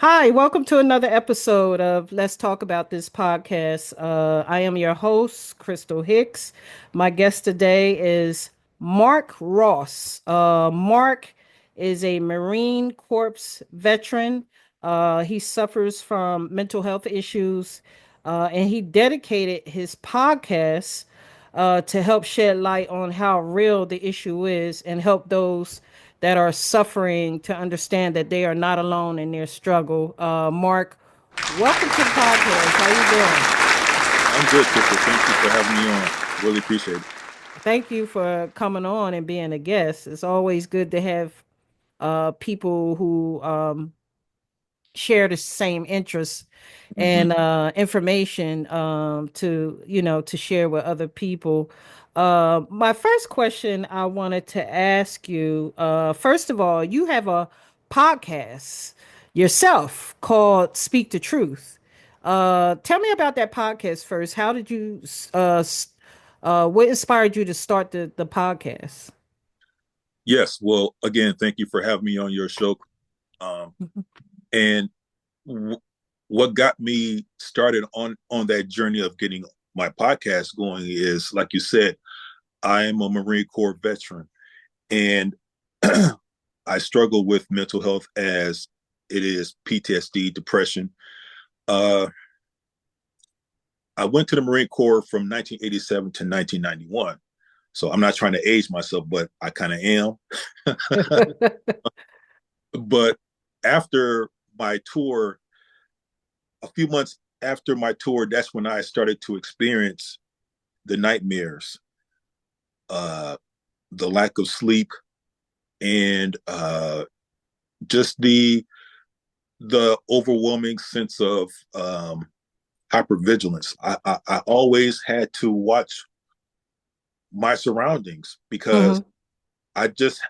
Hi, welcome to another episode of Let's Talk About This podcast. I am your host, Crystal Hicks. My guest today is Mark Ross. Mark is a Marine Corps veteran. He suffers from mental health issues, and he dedicated his podcast to help shed light on how real the issue is and help those that are suffering to understand that they are not alone in their struggle. Mark, welcome to the podcast. How you doing? I'm good, Crystal. Thank you for having me on. Really appreciate it. Thank you for coming on and being a guest. It's always good to have people who share the same interests Hmm. and information to to share with other people. My first question I wanted to ask you, first of all, you have a podcast yourself called Speak the Truth. Tell me about that podcast first. How did you what inspired you to start the podcast? Yes. Well, again, thank you for having me on your show. Um, and w- what got me started on that journey of getting my podcast going is, like you said, I am a Marine Corps veteran, and I struggle with mental health as it is PTSD, depression. Uh, I went to the Marine Corps from 1987 to 1991. So I'm not trying to age myself, but I kind of am. But after my tour, a few months after my tour, that's when I started to experience the nightmares, uh, the lack of sleep, and just the overwhelming sense of hypervigilance. I always had to watch my surroundings because Hmm.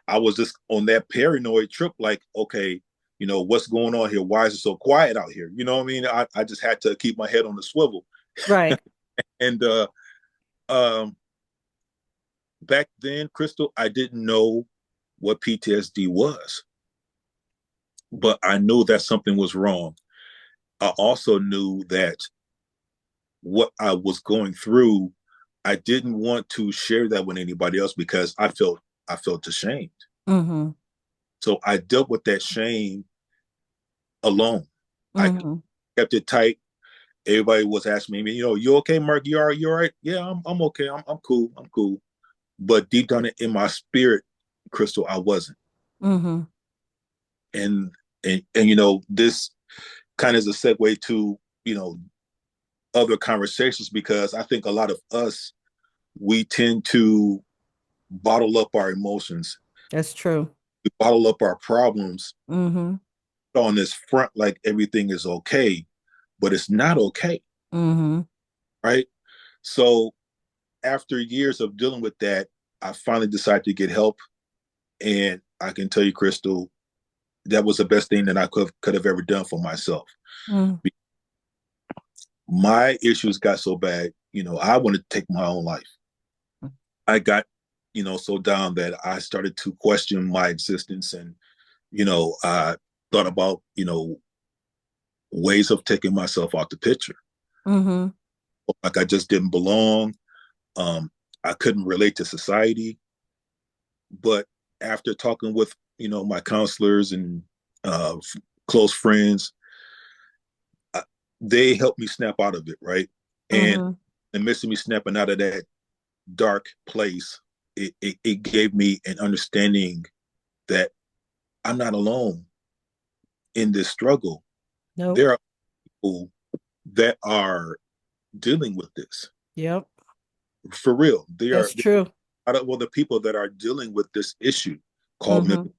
I was just on that paranoid trip, like, okay, what's going on here? Why is it so quiet out here? You know what I mean? I just had to keep my head on the swivel. Right. And um, back then, Crystal, I didn't know what PTSD was, but I knew that something was wrong. I also knew that what I was going through, I didn't want to share that with anybody else because I felt ashamed. Hmm. So I dealt with that shame alone. I Hmm. kept it tight. Everybody was asking me, you okay, Mark? You all right? Yeah, I'm okay. I'm cool. I'm cool. But deep down in my spirit, Crystal, I wasn't. Hmm. And and this kind of is a segue to, you know, other conversations because I think a lot of us, we tend to bottle up our emotions. That's true. We bottle up our problems Hmm. on this front like everything is okay, but it's not okay, Hmm. right? So after years of dealing with that, I finally decided to get help. And I can tell you, Crystal, that was the best thing that I could have ever done for myself. Mm. My issues got so bad, I wanted to take my own life. I got, so down that I started to question my existence, and, I thought about, ways of taking myself out the picture. Mhm. Like I just didn't belong. Um, I couldn't relate to society. But after talking with, my counselors and close friends, uh, they helped me snap out of it, right? And Mhm. in the midst of me snapping out of that dark place, it gave me an understanding that I'm not alone in this struggle. Nope. There are people that are dealing with this Yep. for real. That's true. Well, the people that are dealing with this issue called mental.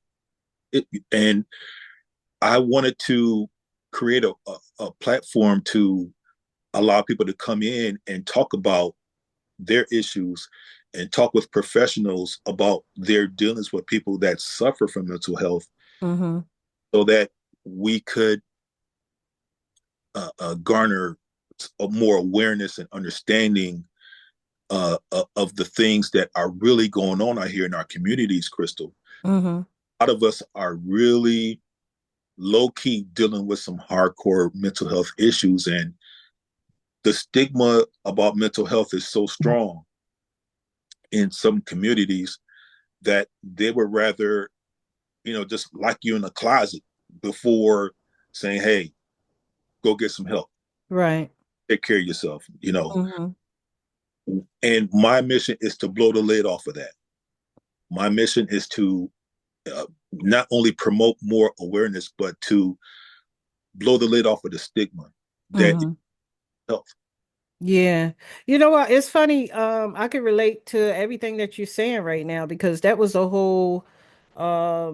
Mhm. And I wanted to create a platform to allow people to come in and talk about their issues and talk with professionals about their dealings with people that suffer from mental health Mhm. so that we could garner more awareness and understanding of the things that are really going on out here in our communities, Crystal. Mhm. A lot of us are really low key dealing with some hardcore mental health issues, and the stigma about mental health is so strong in some communities that they would rather, just lock you in a closet before saying, "Hey, go get some help, Right. take care of yourself." Hmm. And my mission is to blow the lid off of that. My mission is to not only promote more awareness, but to blow the lid off of the stigma that Hmm. health. Yeah. You know what? It's funny. I can relate to everything that you're saying right now because that was a whole uh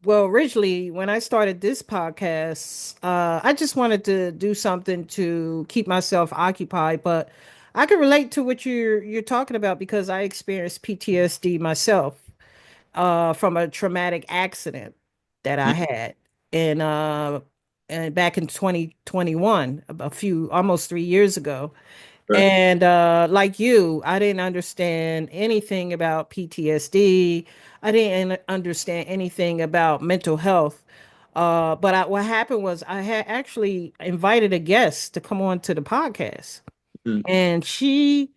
well, originally when I started this podcast, I just wanted to do something to keep myself occupied, but I can relate to what you're talking about because I experienced PTSD myself from a traumatic accident that I had in and back in 2021, a few almost 3 years ago. Right. And like you, I didn't understand anything about PTSD. I didn't understand anything about mental health. What happened was I had actually invited a guest to come on to the podcast, Mm. and she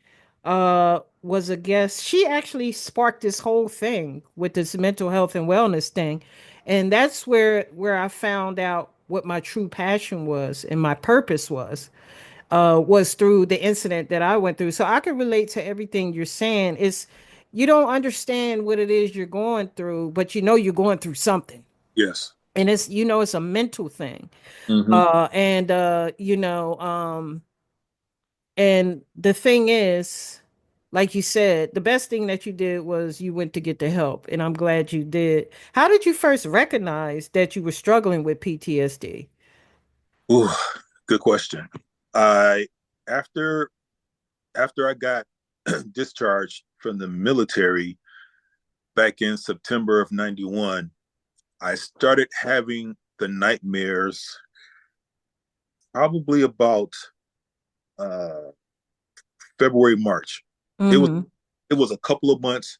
was a guest. She actually sparked this whole thing with this mental health and wellness thing, and that's where I found out what my true passion was and my purpose was through the incident that I went through. So I can relate to everything you're saying. It's you don't understand what it is you're going through, but you know you're going through something. Yes. And it's it's a mental thing. Mm-hmm. And and the thing is, like you said, the best thing that you did was you went to get the help, and I'm glad you did. How did you first recognize that you were struggling with PTSD? Ooh, good question. I after after I got discharged from the military back in September of '91, I started having the nightmares probably about uh, February, March. It was Mm-hmm. it was a couple of months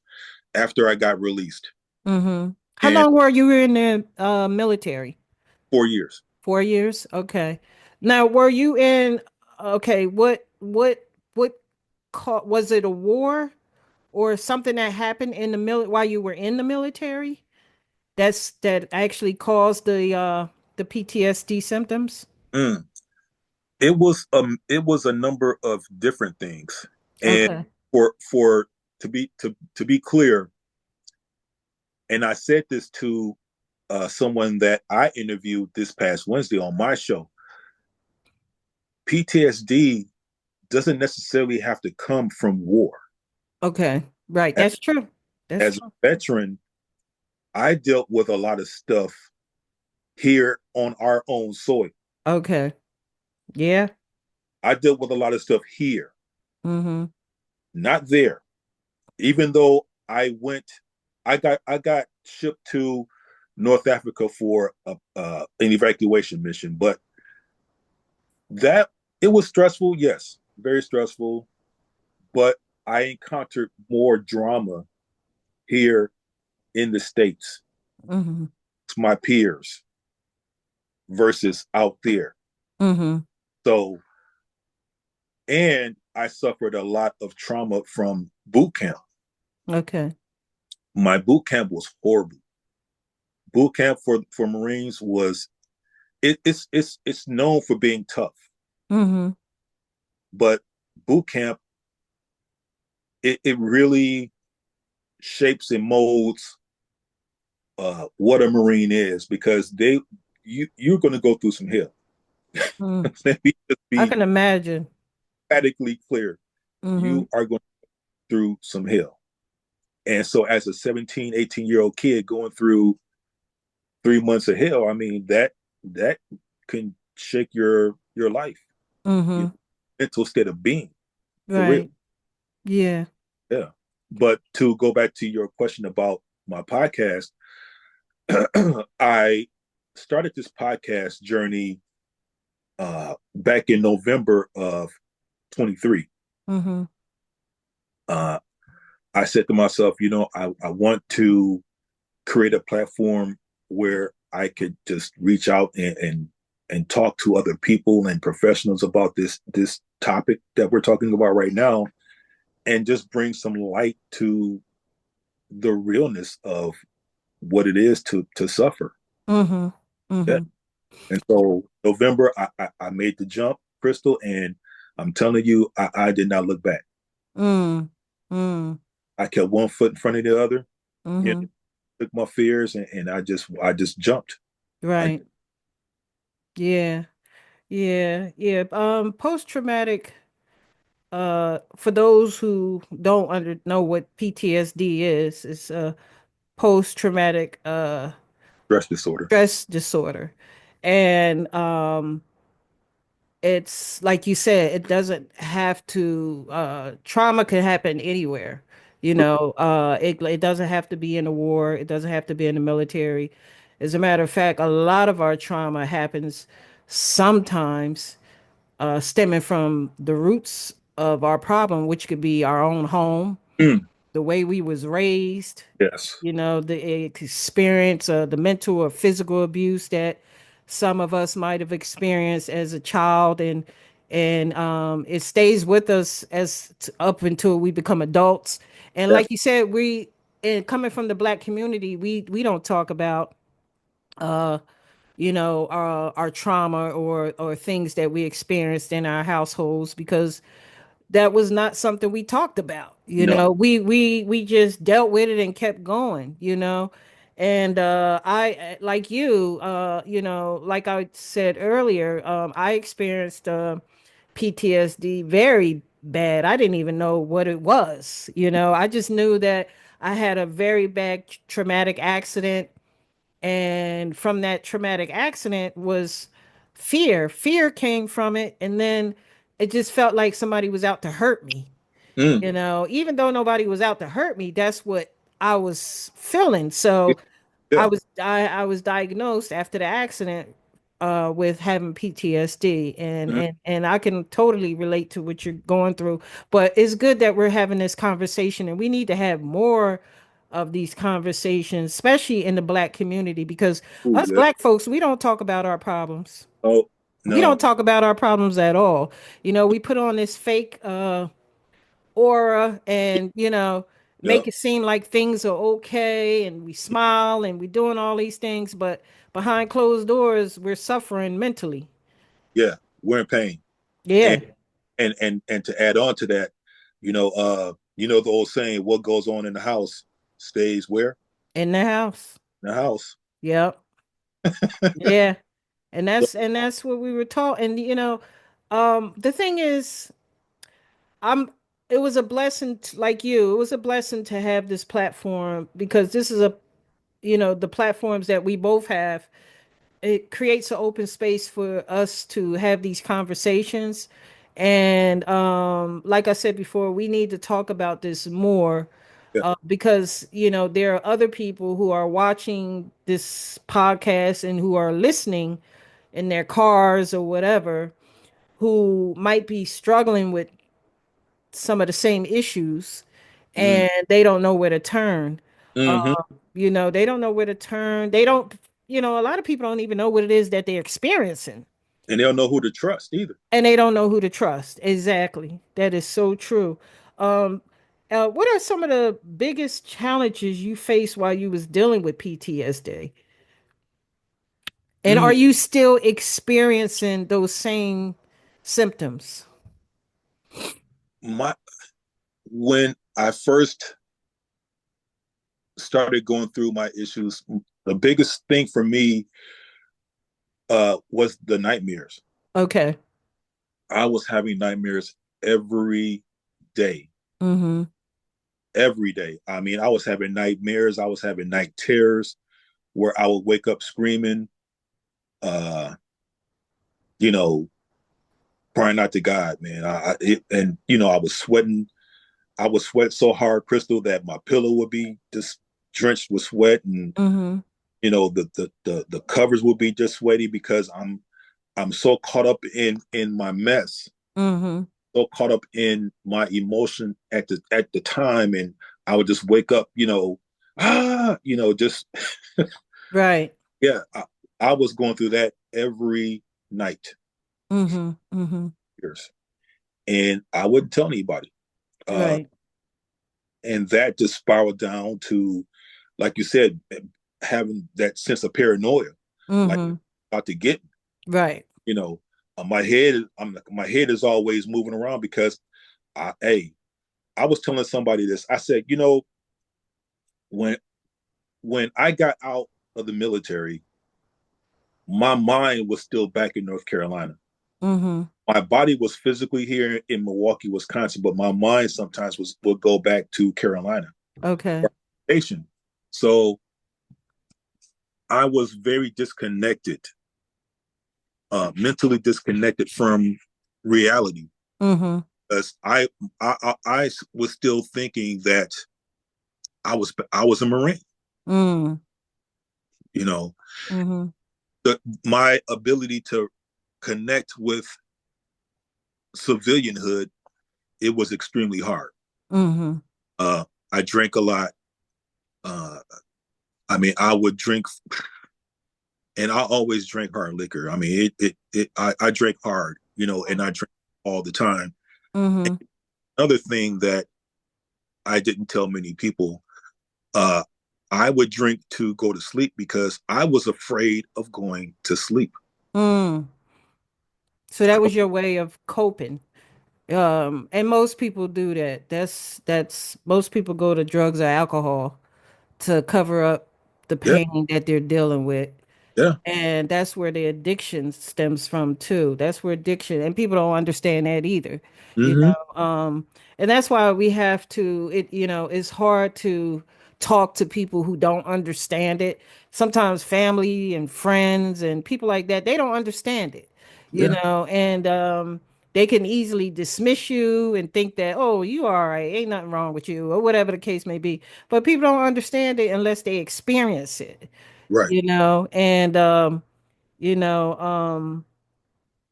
after I got released, Mm-hmm. How and long were you in the military? 4 years. 4 years? Okay. Now, were you in, okay, what was it a war or something that happened in the while you were in the military? That actually caused the PTSD symptoms? Mm. It was a number of different things, and Okay. for to be clear, and I said this to someone that I interviewed this past Wednesday on my show. PTSD doesn't necessarily have to come from war. Okay. Right. As, That's true. That's as a true. veteran, I dealt with a lot of stuff here on our own soil. Okay. Yeah. I dealt with a lot of stuff here, Mm-hmm. not there. Even though I got shipped to North Africa for an evacuation mission, but that it was stressful. Yes, very stressful. But I encountered more drama here in the States, Mm-hmm. my peers versus out there. Mm-hmm. So, and I suffered a lot of trauma from boot camp. Okay. My boot camp was horrible. Boot camp for Marines was it's known for being tough, Mm-hmm. but boot camp it really shapes and molds what a Marine is because you're going to go through some hell. Mm. Let me just I be can imagine. radically clear. Mm-hmm. You are going through some hell. And so as a 17, 18-year-old kid going through 3 months of hell, I mean that can shake your life, your Mm-hmm. mental state of being, for real. Right. Yeah. Yeah. But to go back to your question about my podcast, I started this podcast journey back in November of 23. Mm-hmm. Uh, I said to myself, I want to create a platform where I could just reach out and talk to other people and professionals about this topic that we're talking about right now, and just bring some light to the realness of what it is to suffer. Mm-hmm. Yeah. Mm-hmm. And so November, I made the jump, Crystal, and I'm telling you, I did not look back. Mm. Mm. I kept one foot in front of the other, you Mm-hmm. know, took my fears, and I just jumped. I Right. Yeah. Yeah. Yeah. Post-traumatic, for those who don't know what PTSD is, it's a post-traumatic stress disorder. stress disorder. And it's like you said, it doesn't have to trauma can happen anywhere. It doesn't have to be in a war, it doesn't have to be in the military. As a matter of fact, a lot of our trauma happens sometimes stemming from the roots of our problem, which could be our own home, Mm, the way we was raised, yes, the experience, the mental or physical abuse that some of us might have experienced as a child, and it stays with us up until we become adults. And yes, like you said, and coming from the Black community, we don't talk about our trauma or things that we experienced in our households because that was not something we talked about. no, We just dealt with it and kept going. And I like you, like I said earlier, I experienced PTSD very bad. I didn't even know what it was. I just knew that I had a very bad traumatic accident, and from that traumatic accident was fear came from it, and then it just felt like somebody was out to hurt me. mm, Even though nobody was out to hurt me, that's what I was feeling. So yeah, I was diagnosed after the accident with having PTSD, and mm, I can totally relate to what you're going through. But it's good that we're having this conversation, and we need to have more of these conversations, especially in the Black community, because ooh, us yeah. Black folks, we don't talk about our problems. Oh We no, don't talk about our problems at all. We put on this fake aura, and yeah, make it seem like things are okay, and we smile and we doing all these things, but behind closed doors we're suffering mentally. yeah, we're in pain, and Yeah. and to add on to that, the old saying, "What goes on in the house stays where In the house. in the house." Yep. Yeah. and So, that's and that's what we were taught. And the thing is, I'm it was a blessing like you, it was a blessing to have this platform, because this is the platforms that we both have. It creates an open space for us to have these conversations. And like I said before, we need to talk about this more, yeah, because there are other people who are watching this podcast and who are listening in their cars or whatever, who might be struggling with some of the same issues, mm, and they don't know where to turn. mm-hmm. They don't know where to turn. They don't, a lot of people don't even know what it is that they're experiencing, And they don't know who to trust either. and they don't know who to trust. Exactly. That is so true. Um, what are some of the biggest challenges you faced while you was dealing with PTSD? And Mm, are you still experiencing those same symptoms? my when I first started going through my issues, the biggest thing for me was the nightmares. Okay. I was having nightmares every day, Mm-hmm. every day. I mean, I was having nightmares. I was having night terrors where I would wake up screaming, uh, you know, crying out to God, man. I was sweating. I would sweat so hard, Crystal, that my pillow would be just drenched with sweat, and Mm-hmm. the covers would be just sweaty because I'm so caught up in my mess, Mm-hmm. so caught up in my emotion at the time, and I would just wake up, just Right. Yeah, I was going through that every night, Mm-hmm. Mm-hmm. years, and I wouldn't tell anybody. Uh, Right. and that just spiraled down to, like you said, having that sense of paranoia, like Mm-hmm. about to get me. Right. You know, my head is always moving around because hey, I was telling somebody this. I said, when when I got out of the military, my mind was still back in North Carolina. Mm-hmm. My body was physically here in Milwaukee, Wisconsin, but my mind sometimes would go back to Carolina. Okay. So I was very disconnected, mentally disconnected from reality, Mm-hmm. because I was still thinking that I was a Marine. Mm. You know, Mm-hmm. my ability to connect with civilianhood, it was extremely hard. Mm-hmm. Uh, I drank a lot. Uh, I mean, I would drink, and I always drank hard liquor. I mean, I drank hard, and I drank all the time. Mm-hmm. Another thing that I didn't tell many people, uh, I would drink to go to sleep because I was afraid of going to sleep. Mm. So that was your way of coping. And most people do that. That's most people go to drugs or alcohol to cover up the Yeah, pain that they're dealing with. yeah. And that's where the addiction stems from too. That's where addiction, and people don't understand that either, you Mm-hmm. know. And that's why we have to, it's hard to talk to people who don't understand it. Sometimes family and friends and people like that, they don't understand it, Yeah, and they can easily dismiss you and think that, oh, you all right, ain't nothing wrong with you, or whatever the case may be. But people don't understand it unless they experience it, right. and you know um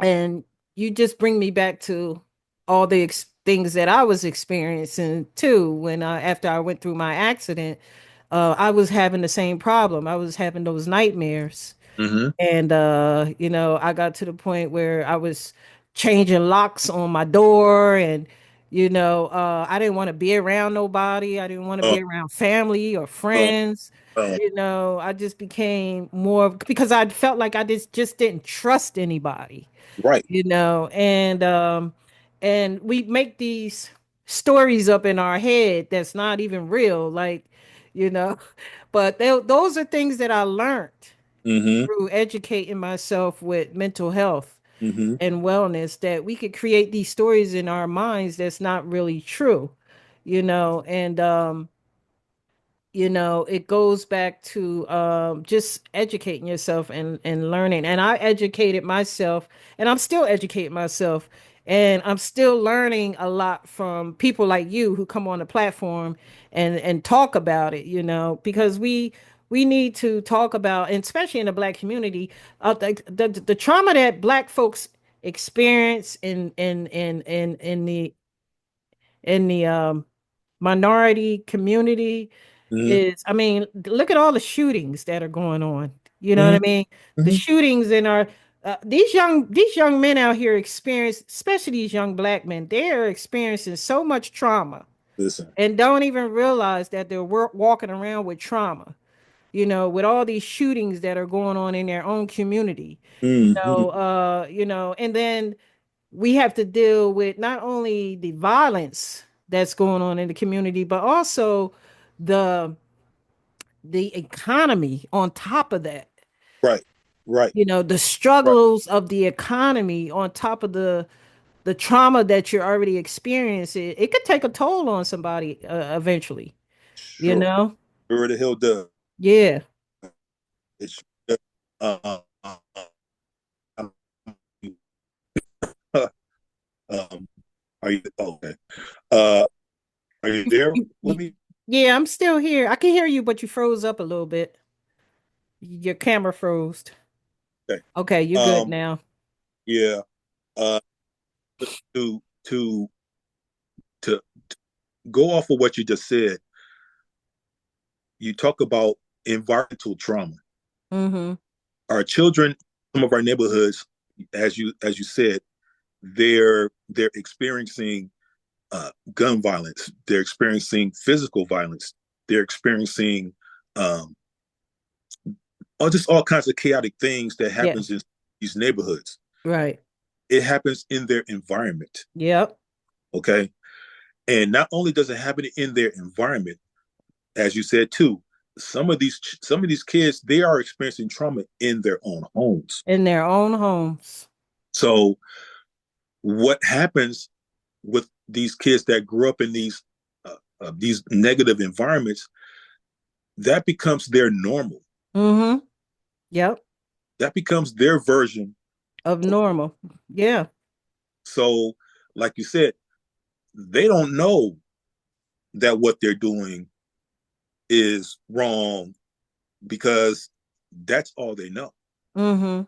and you just bring me back to all the things that I was experiencing too when I after I went through my accident. I was having the same problem. I was having those nightmares, Mm-hmm. and I got to the point where I was changing locks on my door, and I didn't want to be around nobody. I didn't want to Oh, be around family or oh, friends. oh, I just became more because I felt like I just didn't trust anybody, right. and we make these stories up in our head that's not even real, like, you know, but those are things that I learned Mm-hmm. through educating myself with mental health Mm-hmm. and wellness, that we could create these stories in our minds that's not really true, and it goes back to just educating yourself and learning. And I educated myself, and I'm still educating myself, and I'm still learning a lot from people like you who come on the platform and talk about it, because we need to talk about, and especially in the Black community, the trauma that Black folks experience in the minority community Mm-hmm. is, I mean, look at all the shootings that are going on. You know what Mm-hmm. I mean? The Mm-hmm. shootings in our these young men out here experience, especially these young Black men, they are experiencing so much trauma Listen. and don't even realize that they're walking around with trauma. With all these shootings that are going on in their own community. Mm-hmm. And then we have to deal with not only the violence that's going on in the community, but also the the economy on top of that. Right. Right. The Right. struggles of the economy on top of the trauma that you're already experiencing. It could take a toll on somebody eventually. You Sure. know? Sure the hell does. Yeah. It's uh, um, are you okay? Uh, are you there with Y- me? Yeah, I'm still here. I can hear you, but you froze up a little bit. Your camera froze. Okay. Okay, you're good Um, now. yeah. Uh, to to to go off of what you just said, you talk about environmental trauma. Mm-hmm. Our children, some of our neighborhoods, as you said, they're experiencing gun violence. They're experiencing physical violence. They're experiencing um, just all kinds of chaotic things that Yeah. happens in these neighborhoods. Right. It happens in their environment. Yep. Okay, and not only does it happen in their environment, as you said too, some of these kids, they are experiencing trauma in their own homes. In their own homes. So what happens with these kids that grew up in these negative environments, that becomes their normal. Mm-hmm. Yep. That becomes their version. Of normal. Yeah. So, like you said, they don't know that what they're doing is wrong because that's all they know. Mm-hmm.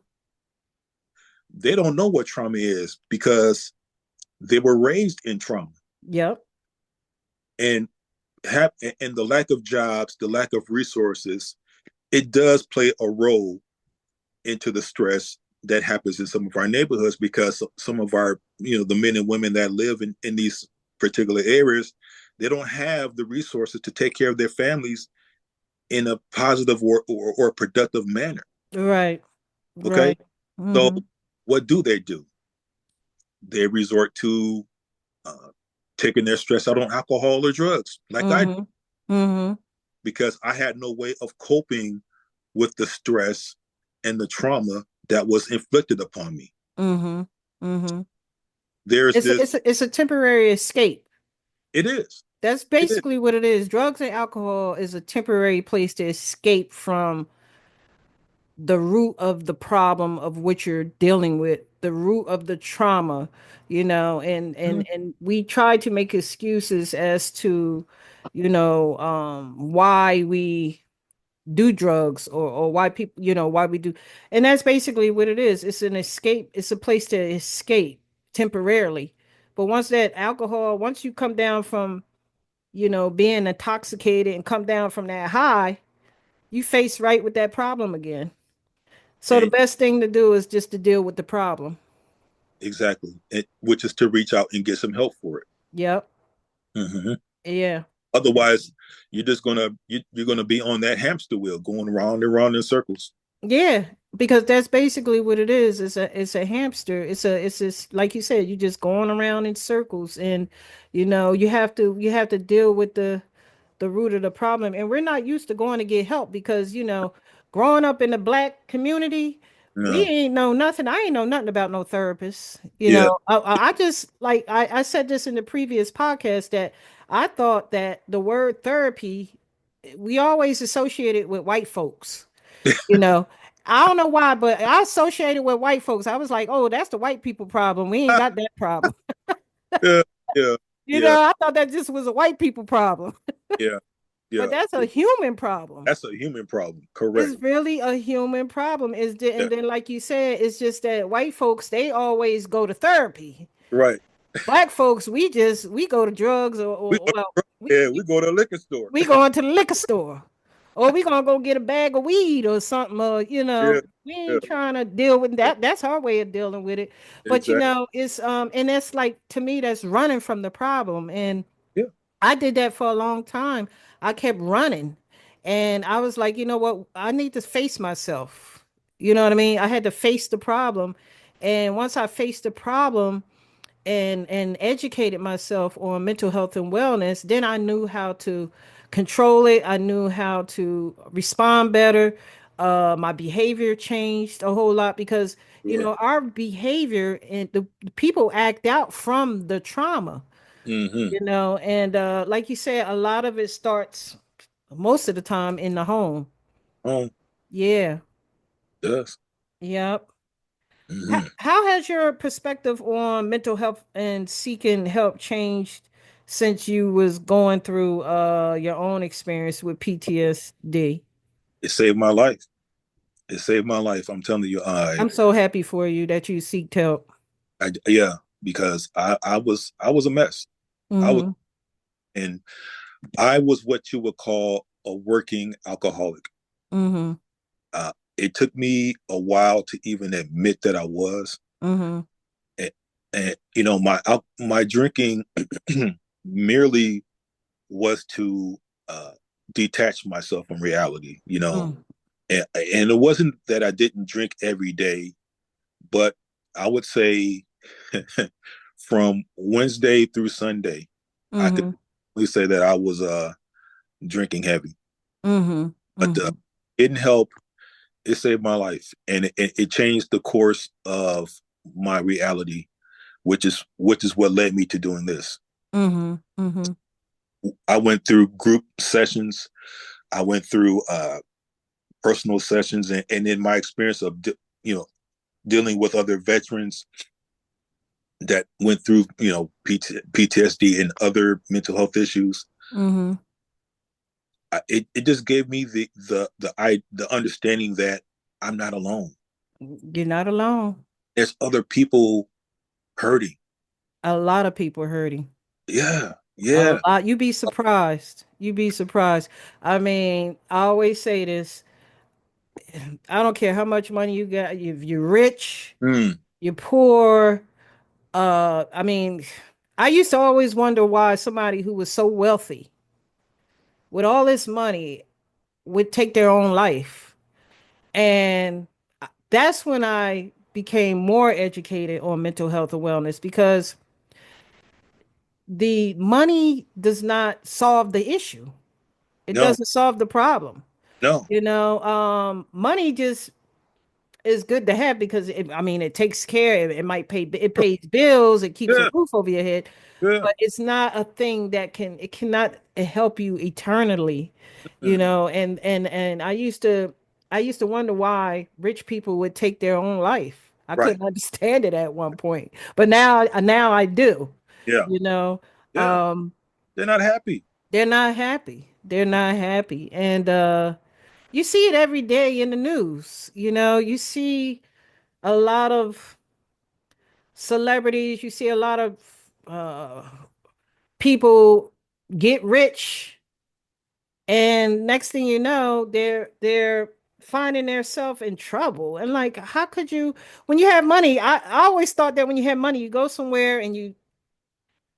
They don't know what trauma is because they were raised in trauma. Yep. And have and the lack of jobs, the lack of resources, it does play a role into the stress that happens in some of our neighborhoods because some of our, the men and women that live in these particular areas, they don't have the resources to take care of their families in a positive or productive manner. Right. Okay. Right. So Mm-hmm. what do? They resort to uh, taking their stress out on alcohol or drugs, like I did, Mm-hmm. Mm-hmm. because I had no way of coping with the stress and the trauma that was inflicted upon me. Mm-hmm. Mm-hmm. There's It's a, this, it's a, it's a temporary escape. it is, That's it is. basically what it is. Drugs and alcohol is a temporary place to escape from the root of the problem of what you're dealing with, the root of the trauma, and Mhm. we try to make excuses as to, why we do drugs, or why people, why we do. And that's basically what it is. It's an escape. It's a place to escape temporarily. But once you come down from, being intoxicated and come down from that high, you face right with that problem again. So the And best thing to do is just to deal with the problem. exactly, which is to reach out and get some help for it. Yep. Hmm. Yeah. Otherwise, you're gonna be on that hamster wheel, going round and round in circles. Yeah, because that's basically what it is. It's a hamster. It's just like you said, you just going around in circles, and you have to deal with the root of the problem. And we're not used to going to get help because, growing up in the black community, we No, ain't know nothing. I ain't know nothing about no therapist. yeah, I just, like I said this in the previous podcast, that I thought that the word therapy, we always associated with white folks. You know, I don't know why, but I associated with white folks. I was like, oh, that's the white people problem. We ain't got that problem. yeah, yeah, yeah, I thought that just was a white people problem. yeah, But yeah. that's a human problem. That's a human problem. Correct. It's really a human problem. Yeah. And then, like you said, it's just that white folks, they always go to therapy. Right. Black folks, we go to drugs, We or go, well, yeah, we go to a liquor store. we going to the liquor store, or we gonna go get a bag of weed or something. Yeah, We yeah, ain't trying to deal with yeah, that. That's our way of dealing with it. But exactly. it's and that's, like, to me, that's running from the problem. And Yeah. I did that for a long time. I kept running. And I was like, you know what? I need to face myself. You know what I mean? I had to face the problem. And once I faced the problem and educated myself on mental health and wellness, then I knew how to control it. I knew how to respond better. My behavior changed a whole lot because, Sure. our behavior and the people act out from the trauma, Mm-hmm. and like you said, a lot of it starts most of the time in the home. Oh, Yeah. yes. Yep. How, Mm-hmm. how has your perspective on mental health and seeking help changed since you was going through your own experience with PTSD? It saved my life. It saved my life. I'm telling you, I'm so happy for you that you seeked help. yeah, because I was a mess. I was, Mm-hmm. and I was what you would call a working alcoholic. Mm-hmm. it took me a while to even admit that I was. Mm-hmm. And, and you know, my drinking merely was to detach myself from reality. You know, Mm. and it wasn't that I didn't drink every day, but I would say from Wednesday through Sunday, I could Mm-hmm. really say that I was drinking heavy. Mm-hmm. But Mm-hmm. it didn't help. It saved my life, and it changed the course of my reality, which is what led me to doing this. Mm-hmm. Mm-hmm. I went through group sessions. I went through personal sessions, and in my experience of you know dealing with other veterans that went through PTSD and other mental health issues, Mm-hmm. it just gave me the understanding that I'm not alone. You're not alone. There's other people hurting. A lot of people are hurting. Yeah, A yeah. lot. You'd be surprised. You'd be surprised. I mean, I always say this. I don't care how much money you got. If you're rich, Mm, you're poor. I mean, I used to always wonder why somebody who was so wealthy with all this money would take their own life. And that's when I became more educated on mental health and wellness because the money does not solve the issue. It no, doesn't solve the problem. no. Money just is good to have because I mean, it takes care. It might pay. It pays bills. It keeps a Yeah, roof over your head. yeah. But it's not a thing that can. It cannot help you eternally. Mm, And I used to wonder why rich people would take their own life. I right. couldn't understand it at one point, but now I do. Yeah, You know, yeah. um, They're not happy. they're not happy. They're not happy, and you see it every day in the news. You see a lot of celebrities. You see a lot of uh, people get rich, and next thing you know, they're finding themselves in trouble. And like, how could you, when you have money? I always thought that when you have money, you go somewhere and you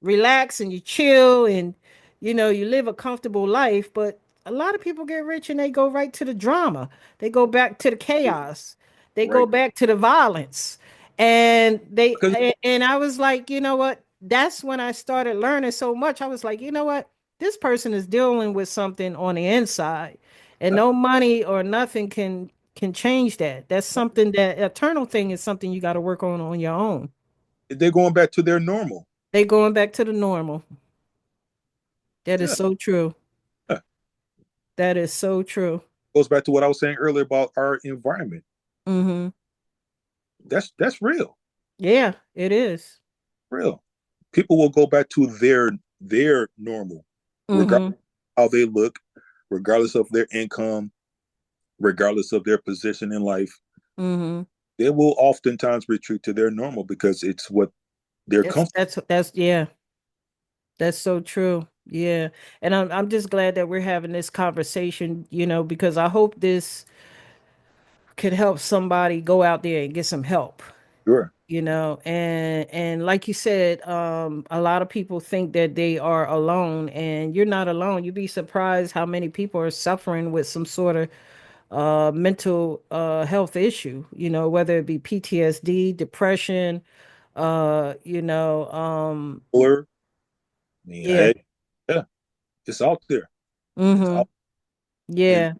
relax and you chill and you live a comfortable life. But a lot of people get rich and they go right to the drama. They go back to the chaos. They go Right. back to the violence. And Because I was like, you know what? That's when I started learning so much. I was like, you know what? This person is dealing with something on the inside, and no money or nothing can change that. That's something that eternal thing is something you got to work on your own. they're going back to their normal. They going back to the normal. That is Yeah. so true. Yeah. That is so true. Goes back to what I was saying earlier about our environment. Mm-hmm. That's real. Yeah, it is. Real. People will go back to their normal, regardless Mm-hmm. of how they look, regardless of their income, regardless of their position in life. Mm-hmm. They will oftentimes retreat to their normal because it's what they're That's comfortable. that's that's yeah. That's so true. Yeah. And I'm just glad that we're having this conversation, because I hope this could help somebody go out there and get some help. Sure. And like you said, a lot of people think that they are alone, and you're not alone. You'd be surprised how many people are suffering with some sort of mental health issue, whether it be PTSD, depression, uh, you know, um, Blur. I mean, yeah. yeah, it's out there. It's Mm-hmm. out, and Yeah.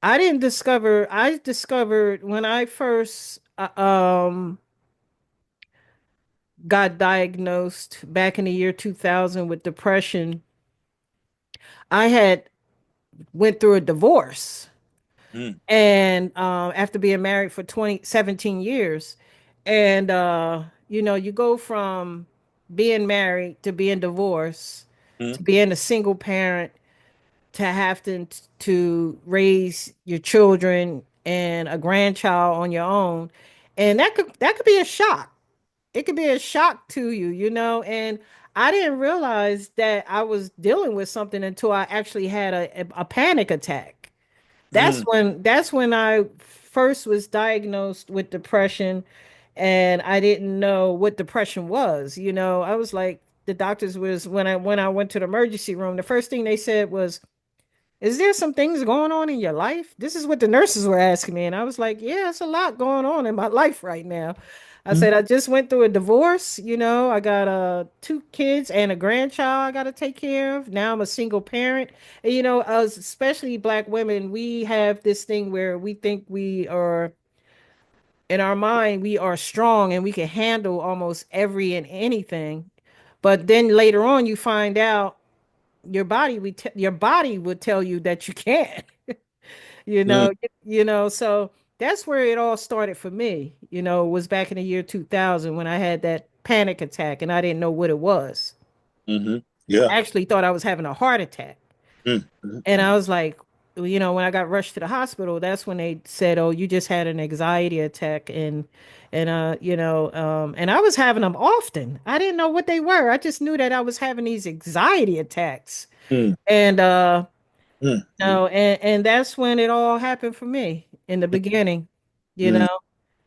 I discovered when I first got diagnosed back in the year 2000 with depression. I had went through a divorce, mm, and after being married for 17 years, and you go from being married to being divorced mm, to being a single parent to having to raise your children and a grandchild on your own, and that could be a shock. It could be a shock to you, and I didn't realize that I was dealing with something until I actually had a panic attack. That's when I first was diagnosed with depression, and I didn't know what depression was. I was like, the doctors was when I went to the emergency room, the first thing they said was, "Is there some things going on in your life?" This is what the nurses were asking me, and I was like, "Yeah, it's a lot going on in my life right now." I Mm, said, "I just went through a divorce. I got two kids and a grandchild I got to take care of. Now I'm a single parent. And, as especially Black women, we have this thing where we think we are in our mind we are strong and we can handle almost every and anything, but then later on you find out your body would tell you that you can't. you mm, know so that's where it all started for me. Was back in the year 2000 when I had that panic attack and I didn't know what it was. mm-hmm. Yeah. I actually thought I was having a heart attack, Mm, mm, and mm, I was like, when I got rushed to the hospital, that's when they said, "Oh, you just had an anxiety attack," and I was having them often. I didn't know what they were. I just knew that I was having these anxiety attacks. mm, And mm, mm, no, and that's when it all happened for me in the beginning, you mm. know,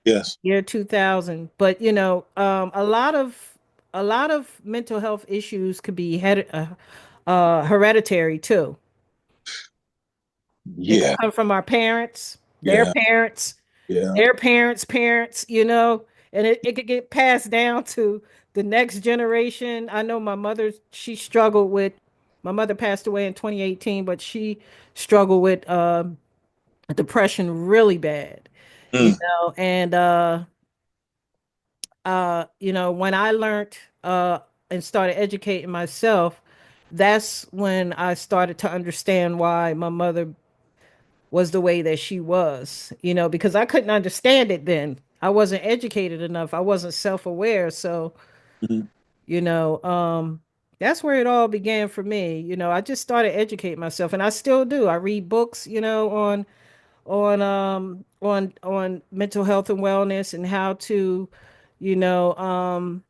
Yes. year 2000. But a lot of mental health issues could be hereditary too. It could Yeah. come from our parents, their Yeah. parents, Yeah. their parents' parents, and it could get passed down to the next generation. I know she struggled with, my mother passed away in 2018, but she struggled with depression really bad, Mm, and when I learned and started educating myself, that's when I started to understand why my mother was the way that she was, because I couldn't understand it then. I wasn't educated enough. I wasn't self-aware. So, mm, you know, um, that's where it all began for me. I just started educating myself and I still do. I read books, on mental health and wellness and how to, you know, um,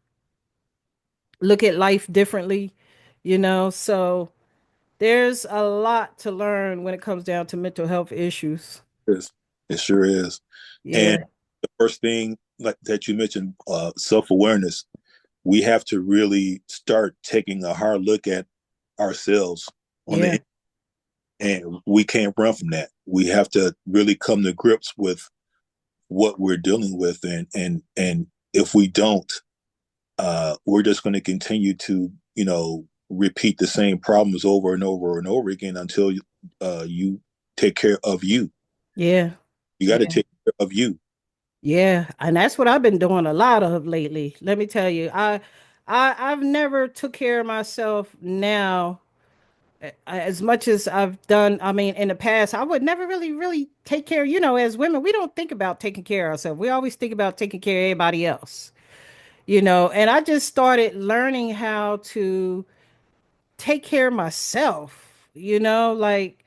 look at life differently, So there's a lot to learn when it comes down to mental health issues. yes. It sure is. And Yeah. the first thing like that you mentioned, self-awareness, we have to really start taking a hard look at ourselves on Yeah. and we can't run from that. We have to really come to grips with what we're dealing with, and if we don't, we're just going to continue to repeat the same problems over and over and over again until you take care of you. Yeah. You got to Yeah. take care of you. Yeah. And that's what I've been doing a lot of lately. Let me tell you, I've never took care of myself now as much as I've done. I mean, in the past, I would never really take care. As women, we don't think about taking care of ourselves. We always think about taking care of everybody else, and I just started learning how to take care of myself, like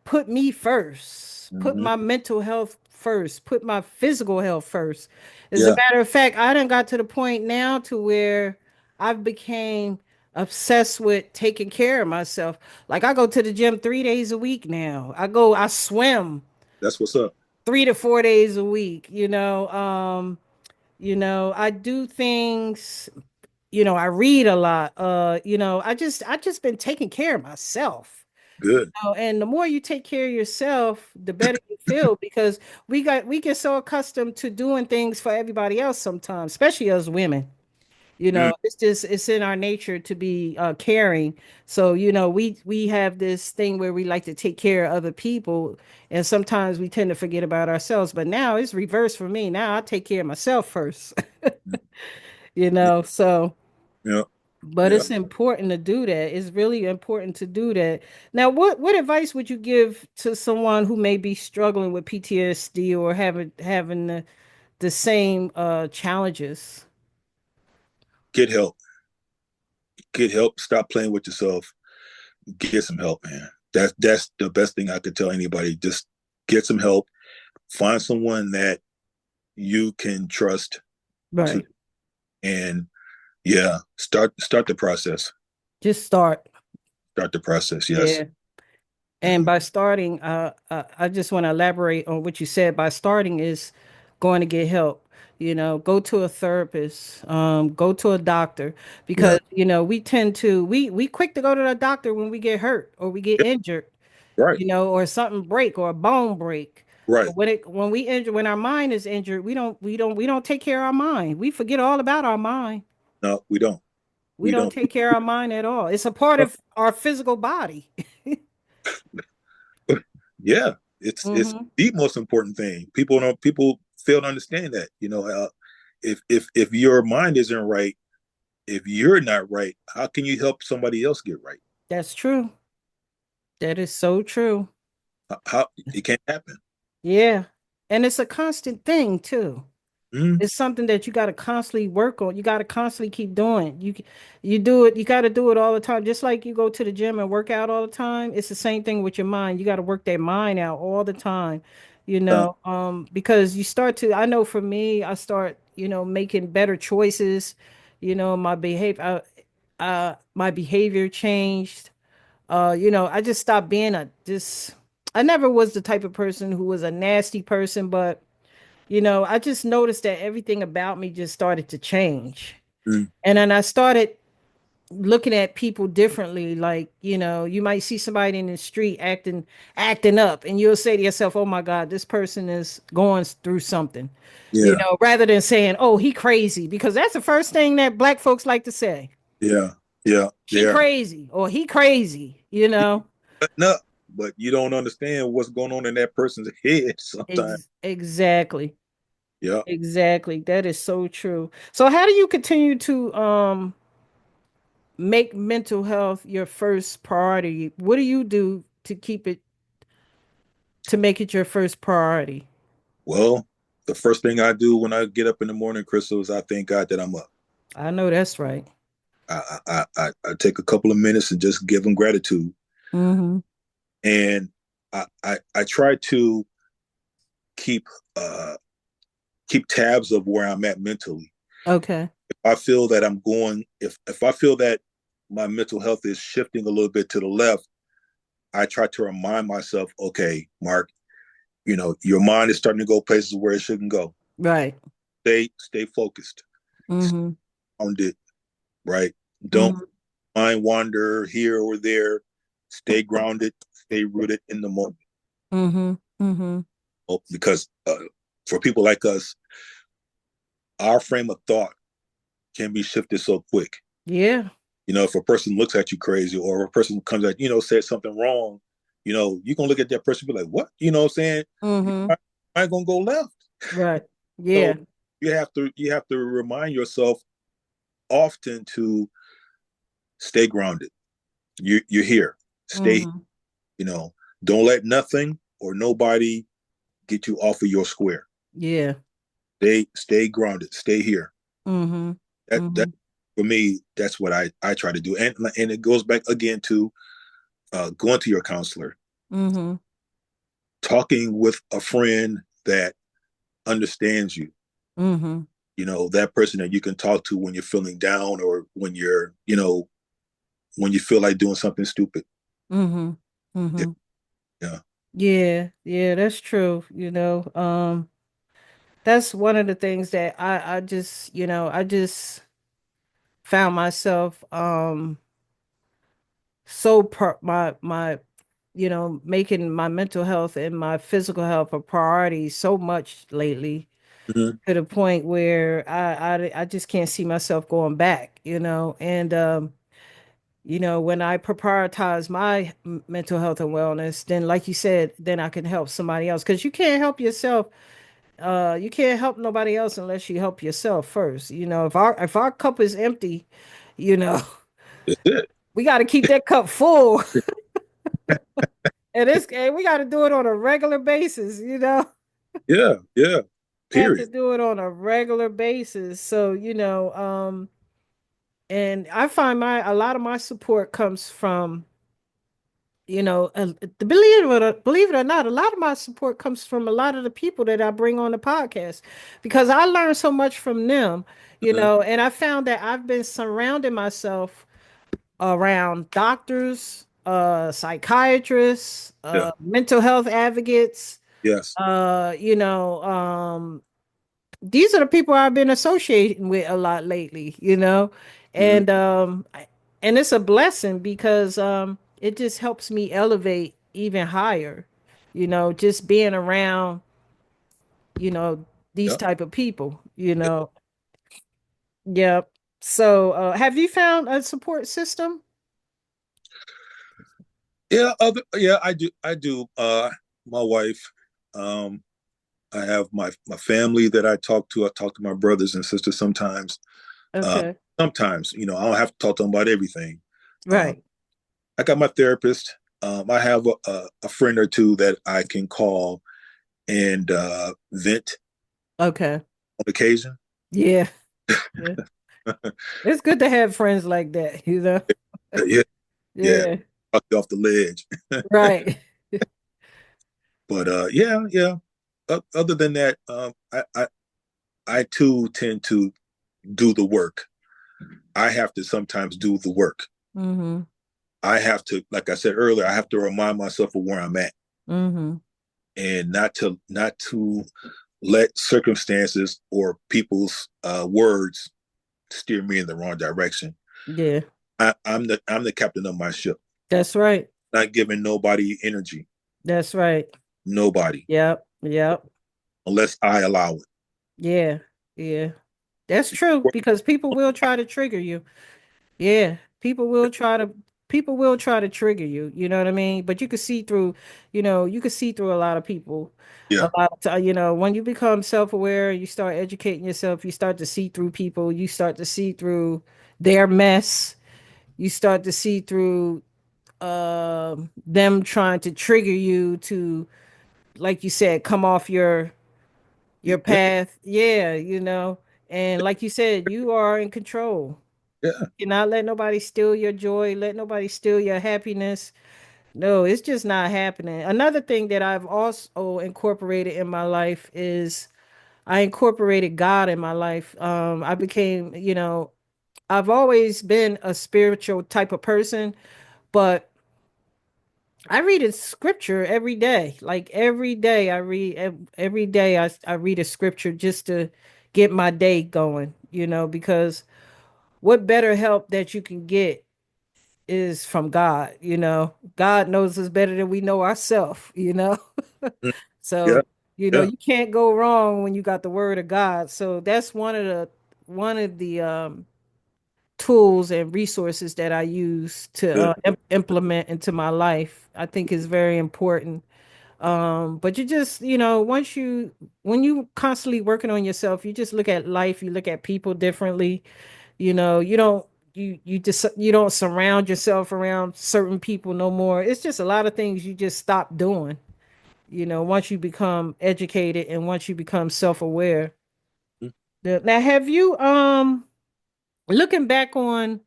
put me first, put Mm-hmm. my mental health first, put my physical health first. As a Yeah, matter of fact, I done got to the point now to where I've became obsessed with taking care of myself. Like I go to the gym 3 days a week now. I swim that's what's up. 3 to 4 days a week, I do things, I read a lot. I just been taking care of myself. Good. And the more you take care of yourself, the better you feel because we get so accustomed to doing things for everybody else sometimes, especially as women. Mm, It's in our nature to be caring. So, we have this thing where we like to take care of other people, and sometimes we tend to forget about ourselves. But now it's reversed for me. Now I take care of myself first. So yeah, but yeah. it's important to do that. It's really important to do that. Now, what advice would you give to someone who may be struggling with PTSD or having the same challenges? Get help. Get help. Stop playing with yourself. Get some help, man. That's the best thing I could tell anybody. Just get some help. Find someone that you can trust to, Right. and yeah, start the process. Just start. Start the process. Yes. Yeah. And by starting, I just want to elaborate on what you said. By starting is going to get help. Go to a therapist, go to a doctor, Yeah. because we tend to we quick to go to the doctor when we get hurt or we get Yeah. injured, Right. or something break or a bone break. Right. But when we injure, when our mind is injured, we don't take care of our mind. We forget all about our mind. No, we don't. We We don't don't. take care of our mind at all. It's a part of our physical body. Yeah, it's Hmm. the most important thing. People fail to understand that. If your mind isn't right, if you're not right, how can you help somebody else get right? That's true. That is so true. How it can't happen. Yeah. And it's a constant thing too. Mm, It's something that you got to constantly work on. You got to constantly keep doing. You do it, you got to do it all the time. Just like you go to the gym and work out all the time, it's the same thing with your mind. You got to work that mind out all the time. uh, Because you start to, I know for me, I start, making better choices. My behavior changed. I just stopped being I never was the type of person who was a nasty person, but I just noticed that everything about me just started to change. mm, And then I started looking at people differently. Like, you might see somebody in the street acting up, and you'll say to yourself, "Oh my God, this person is going through something." yeah, Rather than saying, "Oh, he crazy," because that's the first thing that black folks like to say. yeah, yeah, She yeah. crazy or he crazy. No, but you don't understand what's going on in that person's head sometimes. Exactly. Yeah. Exactly. That is so true. So how do you continue to make mental health your first priority? What do you do to make it your first priority? Well, the first thing I do when I get up in the morning, Crystal, is I thank God that I'm up. I know that's right. I take a couple of minutes and just give them gratitude, Mm-hmm. and I try to keep uh, keep tabs of where I'm at mentally. Okay. If I feel that I'm going, if I feel that my mental health is shifting a little bit to the left, I try to remind myself, okay, Mark, your mind is starting to go places where it shouldn't go. Right. Stay focused, Mm-hmm. on it, right? Don't Mm-hmm. mind wander here or there. Stay grounded, stay rooted in the moment. Mm-hmm. Mm-hmm. Because for people like us, our frame of thought can be shifted so quick. Yeah. If a person looks at you crazy or a person comes at, said something wrong, you can look at that person and be like, what? You know what I'm saying? Mm-hmm. I ain't gonna go left. Right. So Yeah. you have to remind yourself often to stay grounded. You're here. Stay, Mm-hmm. you know, don't let nothing or nobody get you off of your square. Yeah. Stay grounded. Stay here. Mm-hmm. That Mm-hmm. for me, that's what I try to do. And it goes back again to going to your counselor, Mm-hmm. talking with a friend that understands you. Mm-hmm. That person that you can talk to when you're feeling down or when you feel like doing something stupid. Mm-hmm. Yeah. Mm-hmm. Yeah. Yeah. Yeah, that's true. That's one of the things that I just found myself so my making my mental health and my physical health a priority so much lately, Mm-hmm. to the point where I just can't see myself going back. And when I prioritize my mental health and wellness, then like you said, then I can help somebody else, because you can't help yourself. You can't help nobody else unless you help yourself first. If our cup is empty, you know, That's it. we got to keep that cup full. And we got to do it on a regular basis. Yeah. Yeah. Have to Period. do it on a regular basis. So, and I find a lot of my support comes from, believe it or not, a lot of my support comes from a lot of the people that I bring on the podcast, because I learned so much from them, Uh-huh. and I found that I've been surrounding myself around doctors, psychiatrists, Yeah. mental health advocates, Yes. you know, these are the people I've been associating with a lot lately, Mm-hmm. and and it's a blessing because it just helps me elevate even higher, just being around, you know, these Yeah. type of people, Yeah. So, have you found a support system? Yeah. Yeah. I do. I do. My wife. Um. I have my family that I talk to. I talk to my brothers and sisters sometimes. Uh. Okay. Sometimes, I don't have to talk to them about everything. Um. Right. I got my therapist. I have a friend or two that I can call and vent Okay. on occasion. Yeah. Yeah. It's good to have friends like that. Yeah. Yeah. Yeah. Talk you off the ledge. Right. But yeah, yeah. Other than that, I too tend to do the work. I have to sometimes do the work. Mm-hmm. I have to, like I said earlier, I have to remind myself of where I'm at, Mm-hmm. and not to let circumstances or people's words steer me in the wrong direction. Yeah. I'm the captain of my ship, That's right. not giving nobody energy, That's right. nobody, Yep. Yep. unless I allow it. Yeah. Yeah. That's true because people will try to trigger you. Yeah. People will try to trigger you. You know what I mean? But you can see through, you can see through a lot of people. Yeah, A lot of time, when you become self-aware, you start educating yourself, you start to see through people, you start to see through their mess, you start to see through them trying to trigger you to, like you said, come off your yeah, path. Yeah, and like you said, you are in control. yeah, You cannot let nobody steal your joy, let nobody steal your happiness. No, it's just not happening. Another thing that I've also incorporated in my life is I incorporated God in my life. I became, I've always been a spiritual type of person, but I read a scripture every day. Like every day I read every day I read a scripture just to get my day going, because what better help that you can get is from God. God knows us better than we know ourselves. mm, yeah, So, yeah, you can't go wrong when you got the word of God. So that's one of the tools and resources that I use to good. implement into my life. I think is very important. But you just, when you constantly working on yourself, you just look at life, you look at people differently. You don't you don't surround yourself around certain people no more. It's just a lot of things you just stop doing, once you become educated and once you become self-aware. Mm. Now, have you looking back on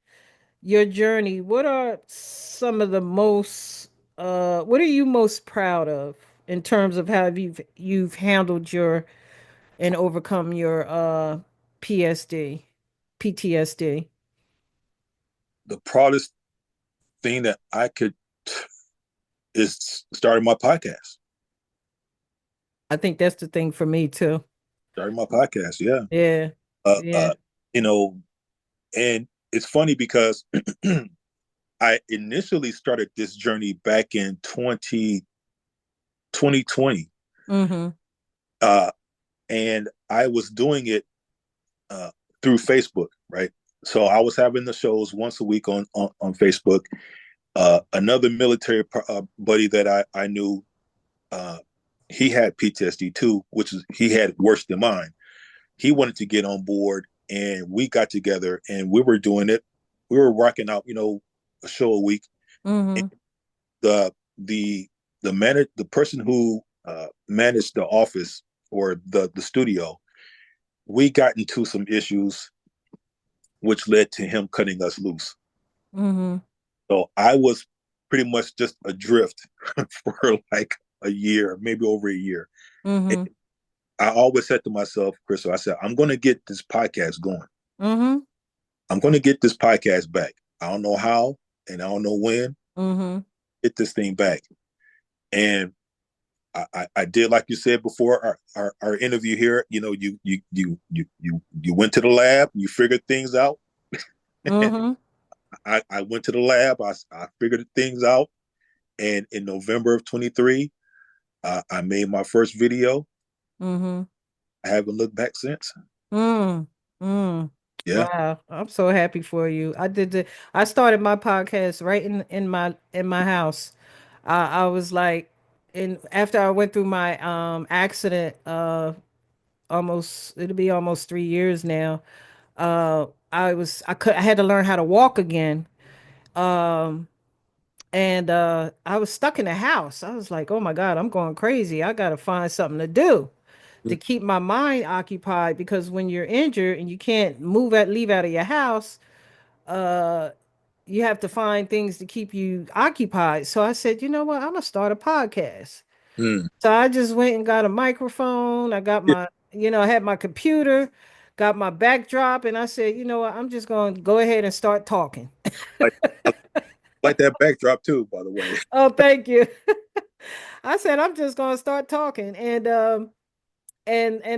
your journey, what are some of the most what are you most proud of in terms of how you've handled your and overcome your PSD, PTSD? The proudest thing that I could is starting my podcast. I think that's the thing for me too. Starting my podcast, yeah. Yeah. Uh, Yeah. uh, you know, and it's funny because I initially started this journey back in 2020, Mm-hmm. uh, and I was doing it uh, through Facebook, right? So I was having the shows once a week on Facebook. Another military buddy that I knew, uh, he had PTSD too, which is he had worse than mine. He wanted to get on board, and we got together and we were doing it. We were rocking out, a show a week. And Mm-hmm. the the person who managed the office or the studio, we got into some issues, which led to him cutting us loose. Mm-hmm. So I was pretty much just adrift for like a year, maybe over a year. And Mm-hmm. I always said to myself, Crystal, I said, I'm going to get this podcast going. Mm-hmm. I'm going to get this podcast back. I don't know how and I don't know when, Mm-hmm. get this thing back. And I did like you said before our interview here. You know, you went to the lab, you figured things out. Mm-hmm. I went to the lab, I figured things out, and in November of 23, I made my first video. Mm-hmm. I haven't looked back since. Mm. Mm. Yeah. Wow. I'm so happy for you. I started my podcast right in my house. I was like after I went through my accident almost it'll be almost 3 years now. I had to learn how to walk again. Um and I was stuck in the house. I was like, "Oh my God, I'm going crazy. I got to find something to do to keep my mind occupied because when you're injured and you can't leave out of your house, uh you have to find things to keep you occupied." So I said, "You know what? I'm gonna start a podcast." Mm. So I just went and got a microphone. I got Yeah. I had my computer, got my backdrop, and I said, "You know what? I'm just going to go ahead and start talking." Like, I like that backdrop too, by the way. Oh, thank you. I said, "I'm just going to start talking." And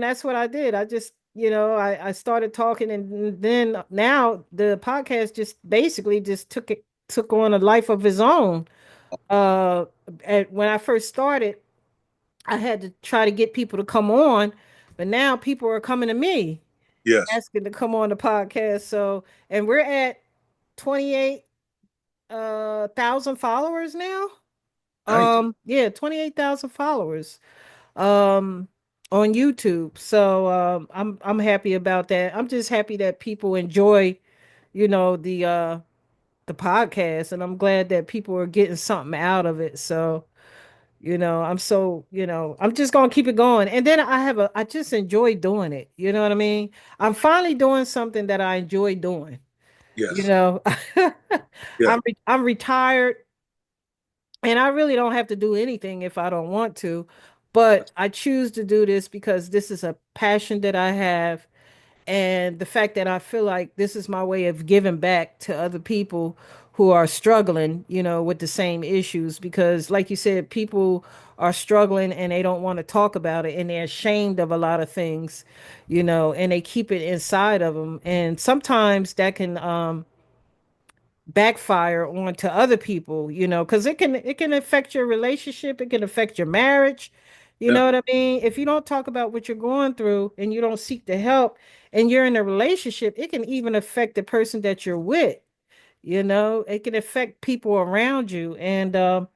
that's what I did. I just, I started talking, and then now the podcast just basically just took on a life of its own. Uh when I first started, I had to try to get people to come on, but now people are coming to me Yes. asking to come on the podcast. So, and we're at 28 thousand followers now. Nice. Yeah, 28,000 followers um on YouTube. So, I'm happy about that. I'm just happy that people enjoy, the podcast, and I'm glad that people are getting something out of it. So, I'm just gonna keep it going. And then I just enjoy doing it. You know what I mean? I'm finally doing something that I enjoy doing. You Yes. know, Yeah. I'm retired and I really don't have to do anything if I don't want to, but I choose to do this because this is a passion that I have, and the fact that I feel like this is my way of giving back to other people who are struggling, with the same issues. Because, like you said, people are struggling and they don't want to talk about it, and they're ashamed of a lot of things, and they keep it inside of them. And sometimes that can backfire onto other people, because it can affect your relationship, it can affect your marriage. You Yeah. know what I mean? If you don't talk about what you're going through and you don't seek the help and you're in a relationship, it can even affect the person that you're with. It can affect people around you. And True.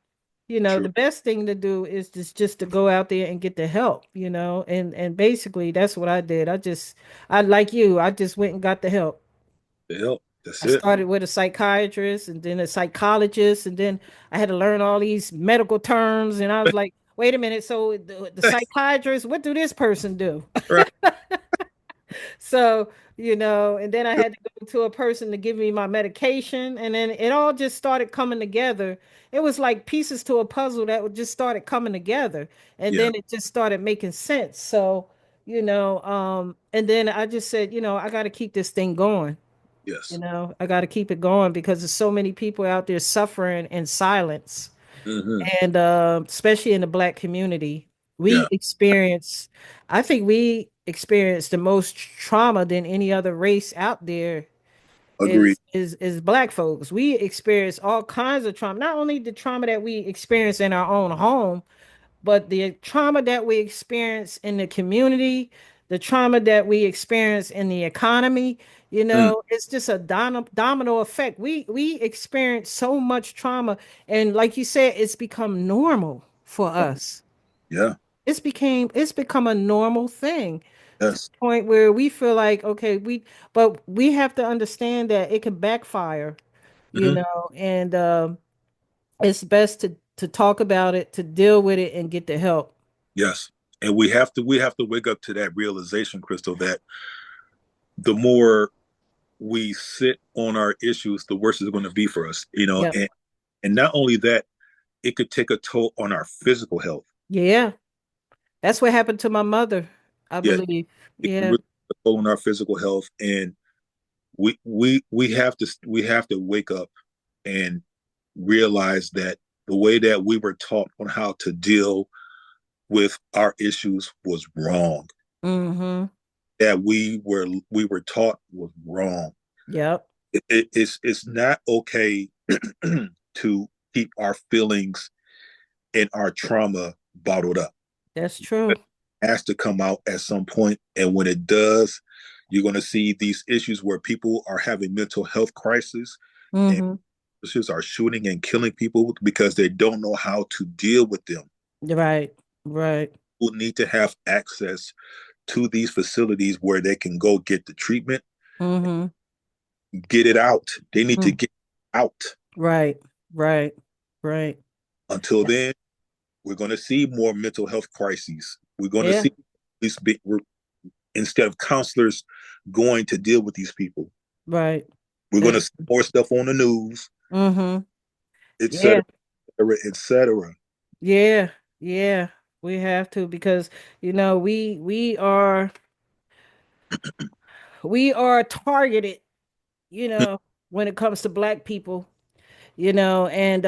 the best thing to do is just to go out there and get the help, and basically that's what I did. I like you, I just went and got the help. The help. That's I it. started with a psychiatrist and then a psychologist, and then I had to learn all these medical terms. And I was like, wait a minute. So the psychiatrist, what do this person do? Right. So, and then I had to go to a person to give me my medication. And then it all just started coming together. It was like pieces to a puzzle that just started coming together. And Yeah. then it just started making sense. So, and then I just said, I got to keep this thing going. Yes. I got to keep it going because there's so many people out there suffering in silence. Hmm. And especially in the Black community, Yeah. I think we experience the most trauma than any other race out there Agreed. is Black folks. We experience all kinds of trauma, not only the trauma that we experience in our own home, but the trauma that we experience in the community, the trauma that we experience in the economy, Mm. it's just a domino effect. We experience so much trauma, and like you said, it's become normal for us. Yeah. It's become a normal thing to Yes. the point where we feel like, okay, but we have to understand that it can backfire, Hmm. and it's best to talk about it, to deal with it, and get the help. Yes. And we have to wake up to that realization, Crystal, that the more we sit on our issues, the worse it's going to be for us. Yep. And not only that, it could take a toll on our physical health. Yeah. That's what happened to my mother, I Yeah, believe. it can Yeah. really take a toll on our physical health, and we have to wake up and realize that the way that we were taught on how to deal with our issues was wrong. Mm-hmm. That we were taught was wrong. Yep. It's not okay to keep our feelings and our trauma bottled up. That's true. It has to come out at some point, and when it does, you're going to see these issues where people are having mental health crises and Mm-hmm. issues are shooting and killing people because they don't know how to deal with them. Right. Right. People need to have access to these facilities where they can go get the treatment, Mm-hmm. get it out. They need to Mm. get out. Right. Right. Right. Until then, we're going to see more mental health crises. We're going to Yeah. see these big, instead of counselors going to deal with these people, Right. we're going to That's see more stuff on the news, mm-hmm. et Yeah. cetera, et cetera. Yeah. Yeah. We have to because we are targeted, when it comes to black people, and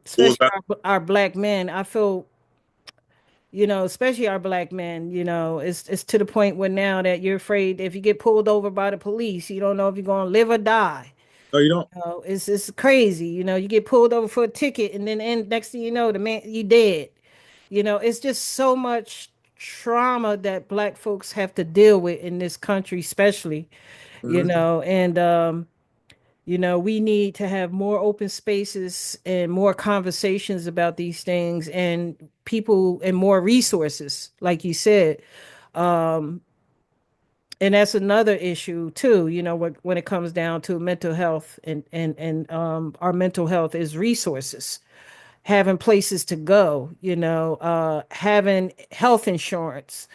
especially our black men. I feel, especially our black men, it's to the point where now that you're afraid if you get pulled over by the police, you don't know if you're gonna live or die. No, you don't. It's crazy. You get pulled over for a ticket, and then next thing you know, the man you dead. It's just so much trauma that black folks have to deal with in this country, especially. Mm-hmm. And we need to have more open spaces and more conversations about these things, and people and more resources, like you said. Um, and that's another issue too, when it comes down to mental health, and our mental health is resources, having places to go, having health insurance,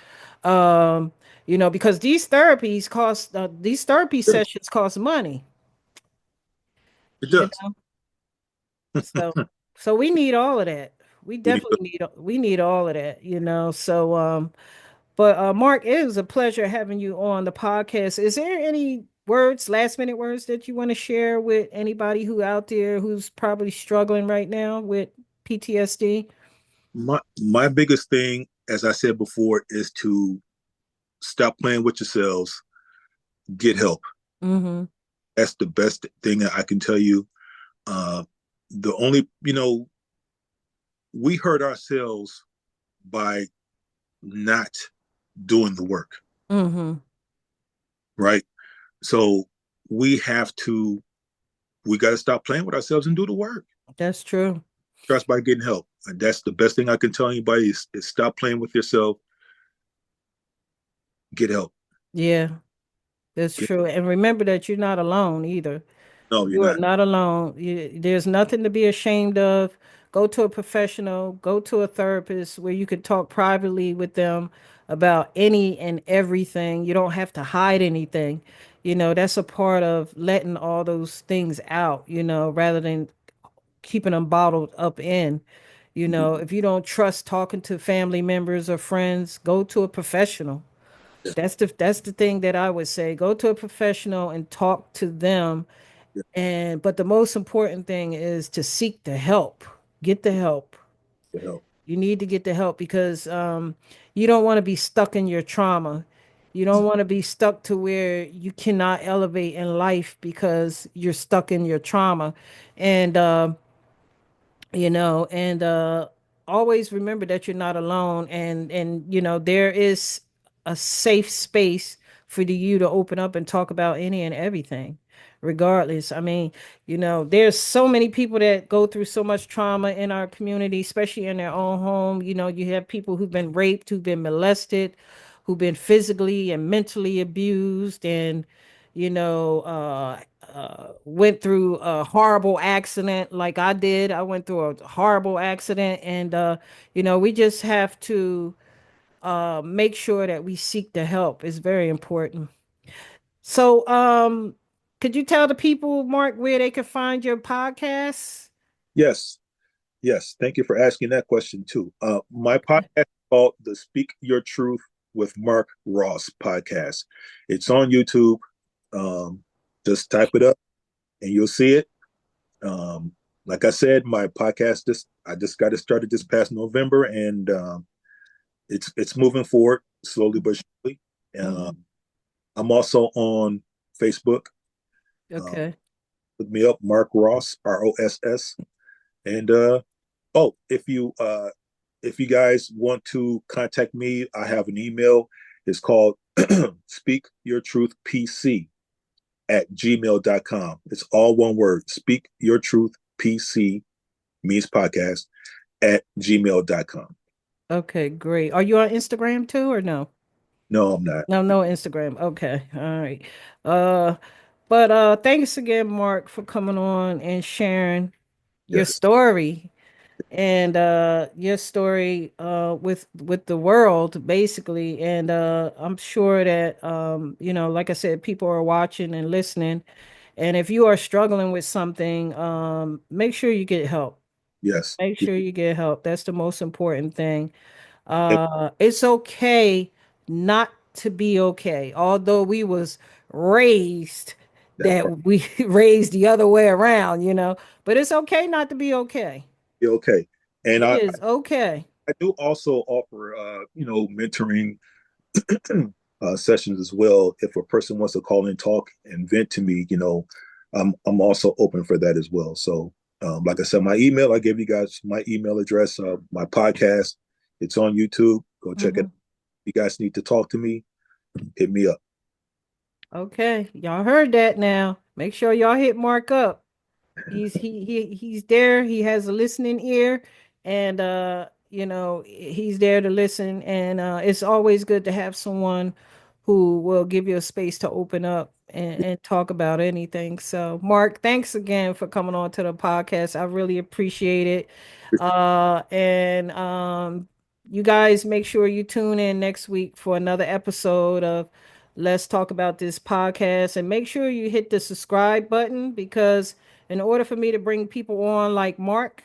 um, because these therapy sessions cost money, It you does. know. So we need all of that. We We need definitely need all of that, So but Mark, it was a pleasure having you on the podcast. Is there any last minute words that you want to share with anybody who out there who's probably struggling right now with PTSD? my biggest thing, as I said before, is to stop playing with yourselves, get help. Mm-hmm. That's the best thing that I can tell you. Uh, the only, we hurt ourselves by not doing the work, Mm-hmm. right? So we have to, we got to stop playing with ourselves and do the work. That's true. Starts by getting help. And that's the best thing I can tell anybody is stop playing with yourself, get help. Yeah, that's Get, true. And remember that you're not alone either. no, you're You are not. not alone. There's nothing to be ashamed of. Go to a professional, go to a therapist where you could talk privately with them about any and everything. You don't have to hide anything. That's a part of letting all those things out, rather than keeping them bottled up in. If you don't trust talking to family members or friends, go to a professional. Yeah, That's the thing that I would say. Go to a professional and talk to them, yeah, but the most important thing is to seek the help. Get the help. get help. You need to get the help because you don't want to be stuck in your trauma. You don't want to be stuck to where you cannot elevate in life because you're stuck in your trauma. And always remember that you're not alone, and there is a safe space for you to open up and talk about any and everything, regardless. I mean, there's so many people that go through so much trauma in our community, especially in their own home. You have people who've been raped, who've been molested, who've been physically and mentally abused, and went through a horrible accident like I did. I went through a horrible accident, and we just have to make sure that we seek the help. It's very important. So, could you tell the people, Mark, where they can find your podcast? Yes, yes. Thank you for asking that question too. My podcast is called the Speak Your Truth with Mark Ross podcast. It's on YouTube. Um, just type it up and you'll see it. Um, like I said, my podcast this I just got it started this past November, and it's moving forward slowly but surely. Mhm. I'm also on Facebook. Uh, Okay. Look me up, Mark Ross, Ross, and oh, if you guys want to contact me, I have an email. It's called Speak Your Truth PC at gmail.com. It's all one word. Speak Your Truth PC means podcast at gmail.com. Okay, great. Are you on Instagram too or no? No, I'm not. No, no Instagram. Okay. All right. Uh, but thanks again, Mark, for coming on and sharing your Yes, story and your story with the world basically. And I'm sure that like I said, people are watching and listening. And if you are struggling with something, make sure you get help. yes. Make sure you get help. That's the most important thing. It's okay not to be okay. Although we was raised That part. that we raised the other way around, but it's okay not to be okay. Yeah, okay. And It is okay. I do also offer, mentoring sessions as well. If a person wants to call and talk and vent to me, I'm also open for that as well. So, like I said, my email, I gave you guys my email address, my podcast, it's on YouTube. Go check it. Hmm. If you guys need to talk to me, hit me up. Okay, y'all heard that now. Make sure y'all hit Mark up. He's there. He has a listening ear, and he's there to listen. And it's always good to have someone who will give you a space to open up and talk about anything. So, Mark, thanks again for coming on to the podcast. I really appreciate it. And you guys make sure you tune in next week for another episode of Let's Talk About This podcast, and make sure you hit the subscribe button because in order for me to bring people on like Mark,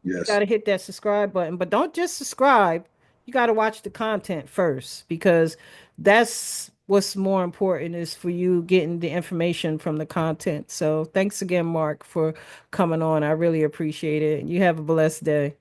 you got Yes, to hit that subscribe button. But don't just subscribe. You got to watch the content first because that's what's more important is for you getting the information from the content. So thanks again, Mark, for coming on. I really appreciate it. You have a blessed day.